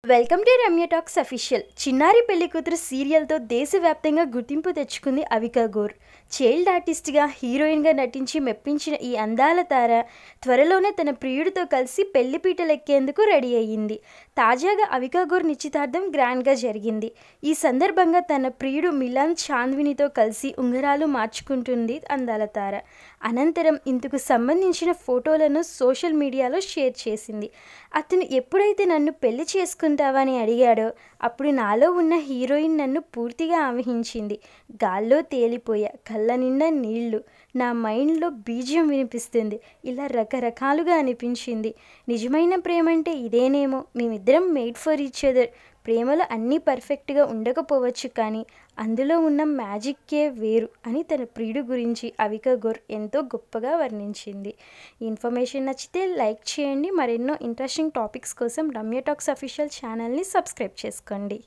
Welcome to Ramya talks official. చిన్నారి పెళ్లి కూతురు సీరియల్తో దేశవ్యాప్తంగా గుర్తింపు తెచ్చుకుంది అవికా గౌర్. చైల్డ్ ఆర్టిస్ట్గా హీరోయిన్గా నటించి మెప్పించిన ఈ అందాల తార త్వరలోనే తన ప్రియుడితో కలిసి పెళ్లిపీటలెక్కేందుకు రెడీ అయ్యింది. తాజాగా అవికా గౌర్ నిశ్చితార్థం గ్రాండ్గా జరిగింది. ఈ సందర్భంగా తన ప్రియుడు మిలాన్ చాంద్వినితో కలిసి ఉంగరాలు మార్చుకుంటుంది అందాల తార. అనంతరం ఇందుకు సంబంధించిన ఫోటోలను సోషల్ మీడియాలో షేర్ చేసింది. అతను ఎప్పుడైతే నన్ను పెళ్లి చేసుకుంటావా అని అడిగాడో అప్పుడు నాలో ఉన్న హీరోయిన్ నన్ను పూర్తిగా ఆవహించింది. గాల్లో తేలిపోయా, కళ్ళ నిండా నీళ్లు, నా మైండ్లో బీజియం వినిపిస్తుంది. ఇలా రకరకాలుగా అనిపించింది. నిజమైన ప్రేమంటే ఇదేనేమో. మేమిద్దరం మేడ్ ఫర్ ఈచ్ అదర్. ప్రేమలో అన్నీ పర్ఫెక్ట్గా ఉండకపోవచ్చు, కానీ అందులో ఉన్న మ్యాజిక్కే వేరు అని తన ప్రియుడు గురించి అవికా గౌర్ ఎంతో గొప్పగా వర్ణించింది. ఈ ఇన్ఫర్మేషన్ నచ్చితే లైక్ చేయండి. మరెన్నో ఇంట్రెస్టింగ్ టాపిక్స్ కోసం రమ్య టాక్స్ అఫీషియల్ ఛానల్ని సబ్స్క్రైబ్ చేసుకోండి.